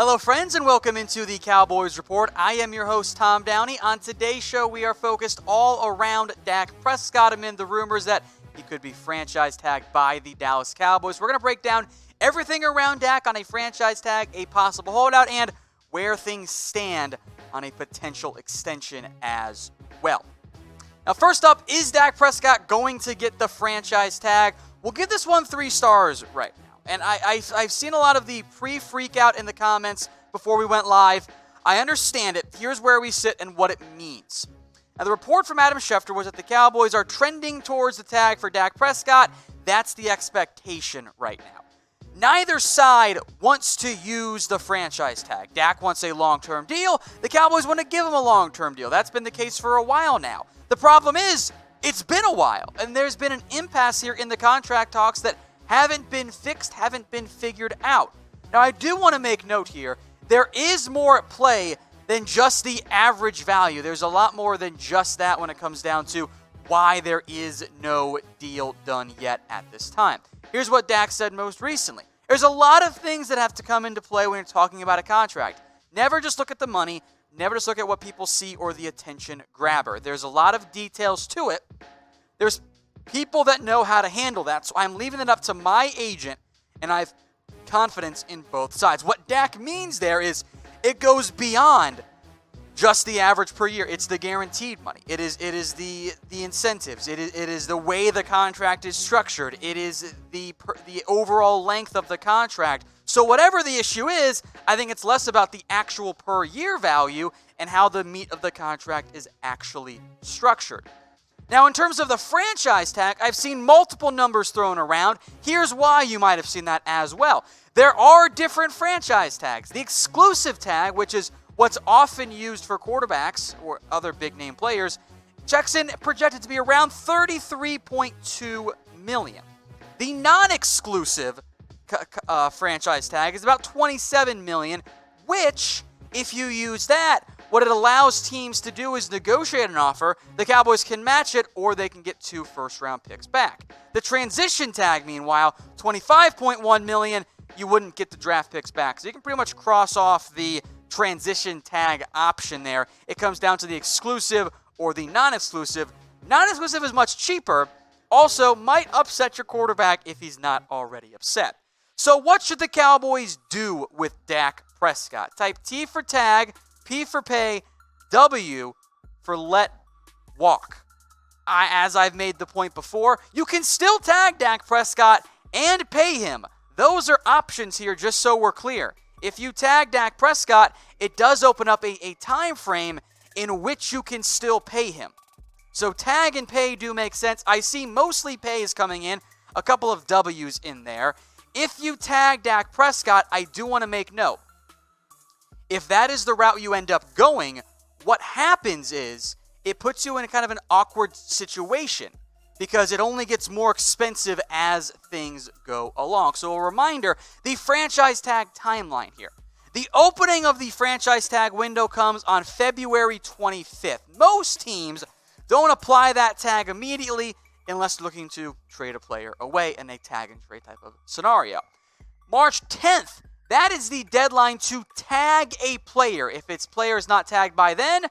Hello, friends, and welcome into the Cowboys Report. I am your host, Tom Downey. On today's show, we are focused all around Dak Prescott amid the rumors that he could be franchise tagged by the Dallas Cowboys. We're going to break down everything around Dak on a franchise tag, a possible holdout, and where things stand on a potential extension as well. Now, first up, is Dak Prescott going to get the franchise tag? We'll give this one 3 stars right now. And I've seen a lot of the pre-freak out in the comments before we went live. I understand it. Here's where we sit and what it means. Now, the report from Adam Schefter was that the Cowboys are trending towards the tag for Dak Prescott. That's the expectation right now. Neither side wants to use the franchise tag. Dak wants a long-term deal. The Cowboys want to give him a long-term deal. That's been the case for a while now. The problem is, it's been a while, and there's been an impasse here in the contract talks that haven't been fixed, haven't been figured out. Now, I do want to make note here, there is more at play than just the average value. There's a lot more than just that when it comes down to why there is no deal done yet at this time. Here's what Dak said most recently. There's a lot of things that have to come into play when you're talking about a contract. Never just look at the money, never just look at what people see or the attention grabber. There's a lot of details to it. There's people that know how to handle that, so I'm leaving it up to my agent, and I have confidence in both sides. What Dak means there is it goes beyond just the average per year. It's the guaranteed money. It is the incentives. It is the way the contract is structured. It is the overall length of the contract. So whatever the issue is, I think it's less about the actual per year value and how the meat of the contract is actually structured. Now, in terms of the franchise tag, I've seen multiple numbers thrown around. Here's why you might have seen that as well. There are different franchise tags. The exclusive tag, which is what's often used for quarterbacks or other big-name players, checks in projected to be around $33.2 million. The non-exclusive franchise tag is about $27 million, which, if you use that, what it allows teams to do is negotiate an offer. The Cowboys can match it, or they can get 2 first-round picks back. The transition tag, meanwhile, $25.1 million, you wouldn't get the draft picks back. So you can pretty much cross off the transition tag option there. It comes down to the exclusive or the non-exclusive. Non-exclusive is much cheaper. Also, might upset your quarterback if he's not already upset. So what should the Cowboys do with Dak Prescott? Type T for tag, P for pay, W for let walk. As I've made the point before, you can still tag Dak Prescott and pay him. Those are options here, just so we're clear. If you tag Dak Prescott, it does open up a time frame in which you can still pay him. So tag and pay do make sense. I see mostly pays coming in, a couple of W's in there. If you tag Dak Prescott, I do want to make note. If that is the route you end up going, what happens is it puts you in kind of an awkward situation because it only gets more expensive as things go along. So a reminder, the franchise tag timeline here. The opening of the franchise tag window comes on February 25th. Most teams don't apply that tag immediately unless they're looking to trade a player away in a tag and trade type of scenario. March 10th. That is the deadline to tag a player. If its player is not tagged by then,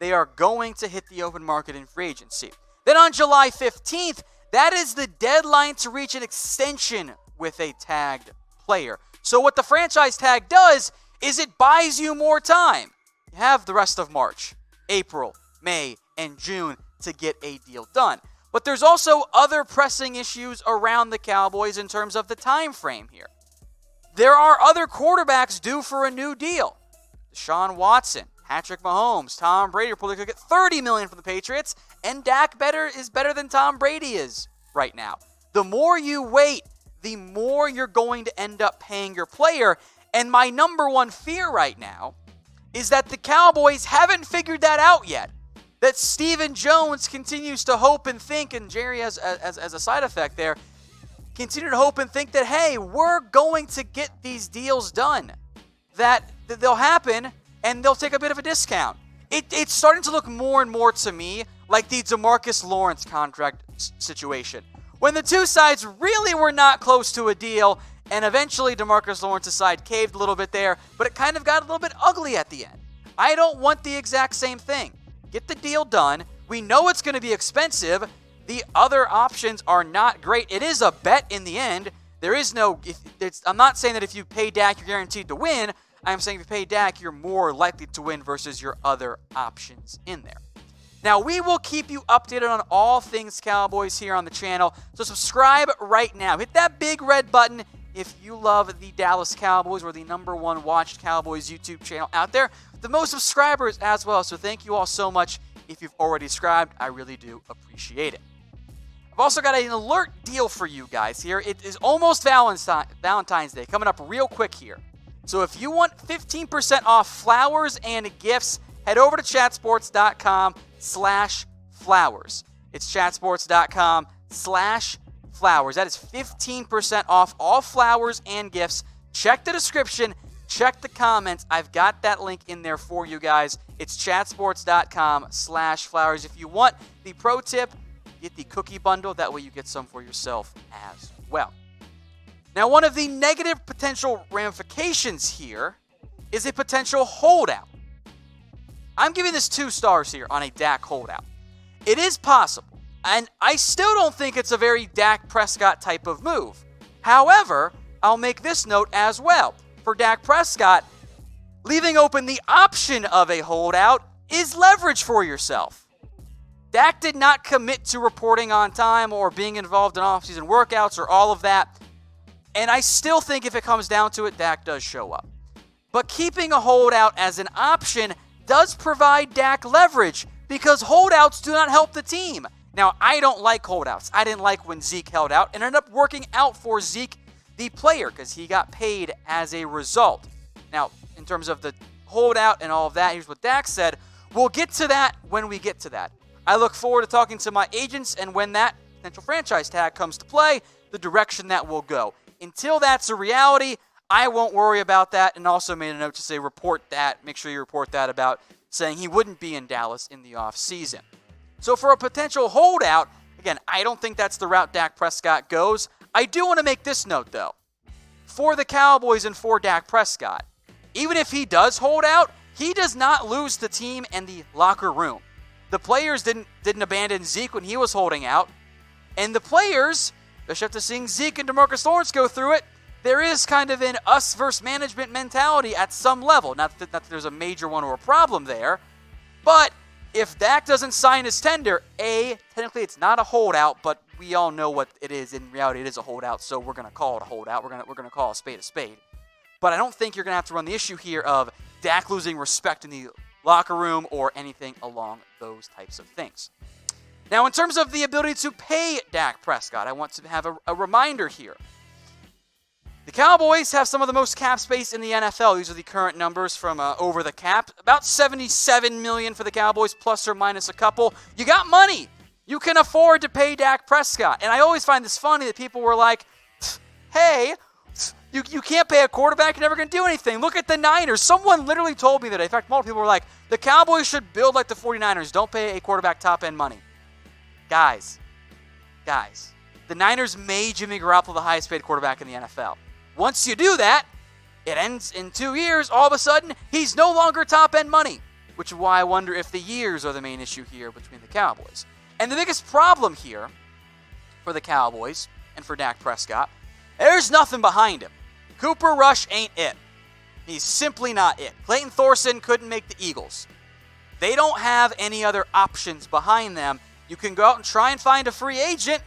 they are going to hit the open market in free agency. Then on July 15th, that is the deadline to reach an extension with a tagged player. So what the franchise tag does is it buys you more time. You have the rest of March, April, May, and June to get a deal done. But there's also other pressing issues around the Cowboys in terms of the time frame here. There are other quarterbacks due for a new deal. Deshaun Watson, Patrick Mahomes, Tom Brady are probably going to get $30 million from the Patriots, and Dak is better than Tom Brady is right now. The more you wait, the more you're going to end up paying your player. And my number one fear right now is that the Cowboys haven't figured that out yet. That Stephen Jones continues to hope and think, and Jerry as a side effect there, continue to hope and think that, hey, we're going to get these deals done. That they'll happen, and they'll take a bit of a discount. It's starting to look more and more to me like the DeMarcus Lawrence contract situation. When the two sides really were not close to a deal, And eventually, DeMarcus Lawrence's side caved a little bit there, but it kind of got a little bit ugly at the end. I don't want the exact same thing. Get the deal done. We know it's going to be expensive. The other options are not great. It is a bet in the end. There is no, I'm not saying that if you pay Dak, you're guaranteed to win. I'm saying if you pay Dak, you're more likely to win versus your other options in there. Now, we will keep you updated on all things Cowboys here on the channel, so subscribe right now. Hit that big red button if you love the Dallas Cowboys. We're the #1 watched Cowboys YouTube channel out there, the most subscribers as well, so thank you all so much. If you've already subscribed, I really do appreciate it. I've also got an alert deal for you guys here. It is almost Valentine's Day, coming up real quick here. So if you want 15% off flowers and gifts, head over to chatsports.com/flowers. It's chatsports.com/flowers. That is 15% off all flowers and gifts. Check the description. Check the comments. I've got that link in there for you guys. It's chatsports.com/flowers. If you want the pro tip, get the cookie bundle. That way you get some for yourself as well. Now, one of the negative potential ramifications here is a potential holdout. I'm giving this 2 stars here on a Dak holdout. It is possible, and I still don't think it's a very Dak Prescott type of move. However, I'll make this note as well. For Dak Prescott, leaving open the option of a holdout is leverage for yourself. Dak did not commit to reporting on time or being involved in offseason workouts or all of that. And I still think if it comes down to it, Dak does show up. But keeping a holdout as an option does provide Dak leverage because holdouts do not help the team. Now, I don't like holdouts. I didn't like when Zeke held out and ended up working out for Zeke, the player, because he got paid as a result. Now, in terms of the holdout and all of that, here's what Dak said. We'll get to that when we get to that. I look forward to talking to my agents, and when that potential franchise tag comes to play, the direction that will go. Until that's a reality, I won't worry about that, and also made a note to say report that. Make sure you report that about saying he wouldn't be in Dallas in the offseason. So for a potential holdout, again, I don't think that's the route Dak Prescott goes. I do want to make this note, though. For the Cowboys and for Dak Prescott, even if he does hold out, he does not lose the team and the locker room. The players didn't abandon Zeke when he was holding out. And the players, especially after seeing Zeke and DeMarcus Lawrence go through it, there is kind of an us versus management mentality at some level. Not that there's a major one or a problem there. But if Dak doesn't sign his tender, technically it's not a holdout, but we all know what it is. In reality, it is a holdout, so we're going to call it a holdout. We're going to call a spade a spade. But I don't think you're going to have to run the issue here of Dak losing respect in the locker room or anything along those types of things. Now, in terms of the ability to pay Dak Prescott, I want to have a reminder here. The Cowboys have some of the most cap space in the NFL. These are the current numbers from over the cap. About $77 million for the Cowboys, plus or minus a couple. You got money. You can afford to pay Dak Prescott. And I always find this funny that people were like, hey, you can't pay a quarterback. You're never going to do anything. Look at the Niners. Someone literally told me that. In fact, multiple people were like, the Cowboys should build like the 49ers. Don't pay a quarterback top-end money. Guys, the Niners made Jimmy Garoppolo the highest-paid quarterback in the NFL. Once you do that, it ends in 2 years. All of a sudden, he's no longer top-end money, which is why I wonder if the years are the main issue here between the Cowboys. And the biggest problem here for the Cowboys and for Dak Prescott, there's nothing behind him. Cooper Rush ain't it. He's simply not it. Clayton Thorson couldn't make the Eagles. They don't have any other options behind them. You can go out and try and find a free agent,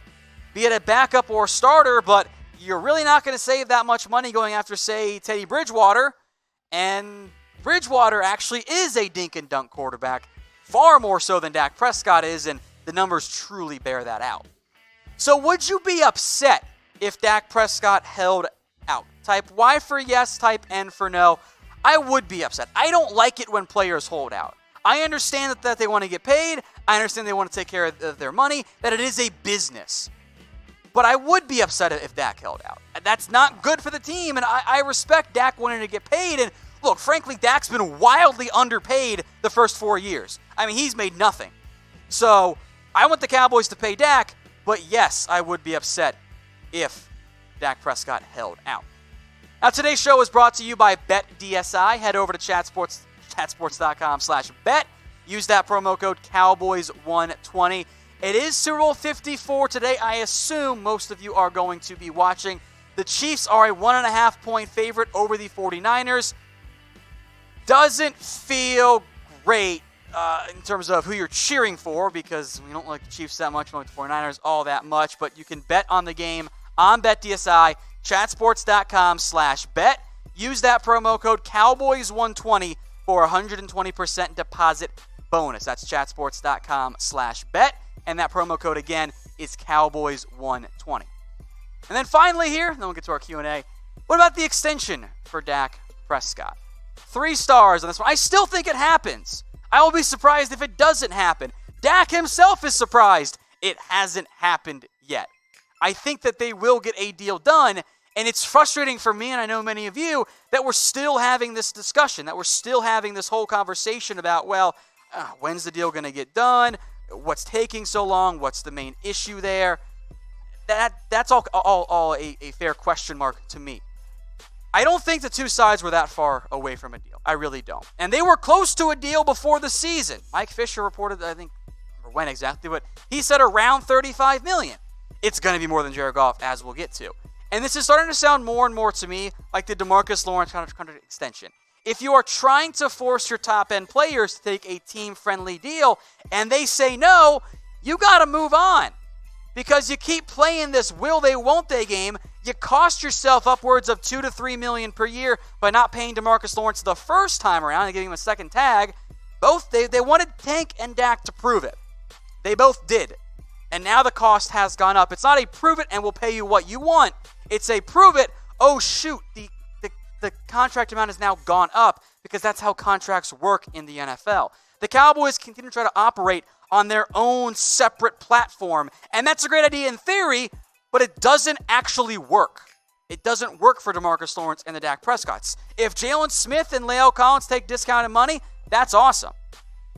be it a backup or starter, but you're really not going to save that much money going after, say, Teddy Bridgewater. And Bridgewater actually is a dink and dunk quarterback, far more so than Dak Prescott is, and the numbers truly bear that out. So would you be upset if Dak Prescott held out? Type Y for yes, type N for no. I would be upset. I don't like it when players hold out. I understand that they want to get paid. I understand they want to take care of their money, that it is a business. But I would be upset if Dak held out. That's not good for the team, and I respect Dak wanting to get paid. And look, frankly, Dak's been wildly underpaid the first 4 years. I mean, he's made nothing. So I want the Cowboys to pay Dak, but yes, I would be upset if Dak Prescott held out. Now, today's show is brought to you by BetDSI. Head over to chatsports.com/bet. Use that promo code Cowboys120. It is Super Bowl 54 today. I assume most of you are going to be watching. The Chiefs are a 1.5-point favorite over the 49ers. Doesn't feel great in terms of who you're cheering for, because we don't like the Chiefs that much, we don't like the 49ers all that much, but you can bet on the game on BetDSI, chatsports.com/bet. Use that promo code Cowboys120 for a 120% deposit bonus. That's chatsports.com/bet, and that promo code again is Cowboys120. And then finally here, then we'll get to our Q&A. What about the extension for Dak Prescott? 3 stars on this one. I still think it happens. I will be surprised if it doesn't happen. Dak himself is surprised it hasn't happened yet. I think that they will get a deal done, and it's frustrating for me, and I know many of you, that we're still having this discussion, that we're still having this whole conversation about, well, when's the deal going to get done? What's taking so long? What's the main issue there? That's all a fair question mark to me. I don't think the two sides were that far away from a deal. I really don't. And they were close to a deal before the season. Mike Fisher reported, I think, I don't remember when exactly, but he said around $35 million. It's going to be more than Jared Goff, as we'll get to. And this is starting to sound more and more to me like the DeMarcus Lawrence contract extension. If you are trying to force your top-end players to take a team-friendly deal and they say no, you got to move on. Because you keep playing this will they, won't they game, you cost yourself upwards of $2 to $3 million per year by not paying DeMarcus Lawrence the first time around and giving him a second tag. They wanted Tank and Dak to prove it. They both did. And now the cost has gone up. It's not a prove it and we'll pay you what you want. It's a prove it, oh shoot, the contract amount has now gone up, because that's how contracts work in the NFL. The Cowboys continue to try to operate on their own separate platform, and that's a great idea in theory, but it doesn't actually work. It doesn't work for DeMarcus Lawrence and the Dak Prescotts. If Jalen Smith and La'el Collins take discounted money, that's awesome,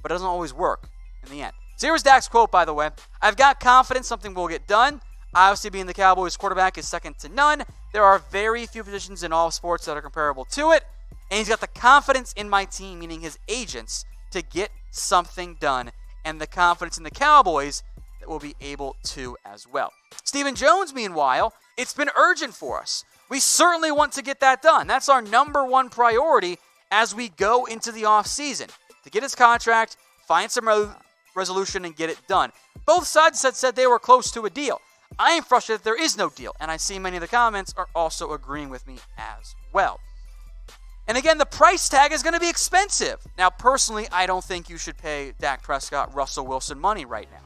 but it doesn't always work in the end. So here's Dak's quote, by the way. I've got confidence something will get done. Obviously, being the Cowboys quarterback is second to none. There are very few positions in all sports that are comparable to it, and he's got the confidence in my team, meaning his agents, to get something done, and the confidence in the Cowboys that we'll be able to as well. Stephen Jones, meanwhile, it's been urgent for us. We certainly want to get that done. That's our number one priority as we go into the offseason, to get his contract, find some resolution, and get it done. Both sides said they were close to a deal. I am frustrated that there is no deal, and I see many of the comments are also agreeing with me as well. And again, the price tag is going to be expensive. Now, personally, I don't think you should pay Dak Prescott, Russell Wilson money right now.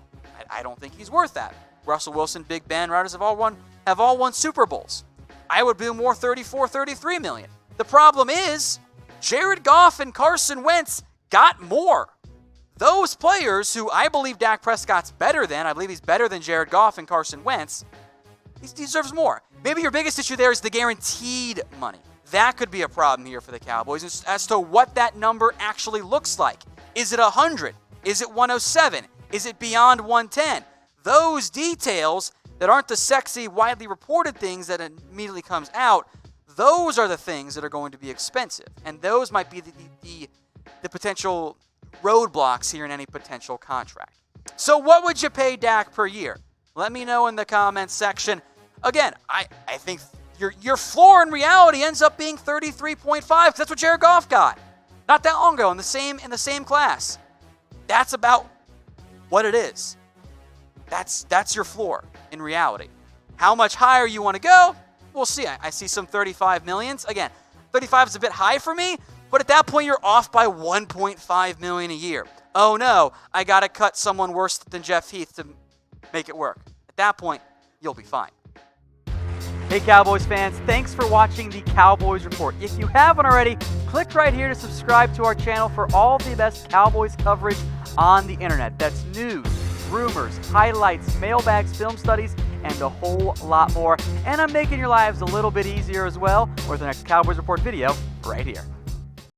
I don't think he's worth that. Russell Wilson, Big Ben, Riders have all won Super Bowls. I would do more $34-33 million. The problem is, Jared Goff and Carson Wentz got more. Those players who I believe Dak Prescott's better than, I believe he's better than Jared Goff and Carson Wentz, he deserves more. Maybe your biggest issue there is the guaranteed money. That could be a problem here for the Cowboys as to what that number actually looks like. Is it 100? Is it 107? Is it beyond 110? Those details that aren't the sexy, widely reported things that immediately comes out, those are the things that are going to be expensive. And those might be the potential roadblocks here in any potential contract. So what would you pay Dak per year? Let me know in the comments section. Again, I think your floor in reality ends up being 33.5, because that's what Jared Goff got not that long ago in the same class. That's about what it is. That's your floor in reality. How much higher you want to go, we'll see. I see some 35 millions. Again, 35 is a bit high for me, but at that point you're off by 1.5 million a year. Oh no, I got to cut someone worse than Jeff Heath to make it work. At that point, you'll be fine. Hey Cowboys fans, thanks for watching the Cowboys Report. If you haven't already, click right here to subscribe to our channel for all the best Cowboys coverage on the internet. That's news, rumors, highlights, mailbags, film studies, and a whole lot more. And I'm making your lives a little bit easier as well with the next Cowboys Report video right here.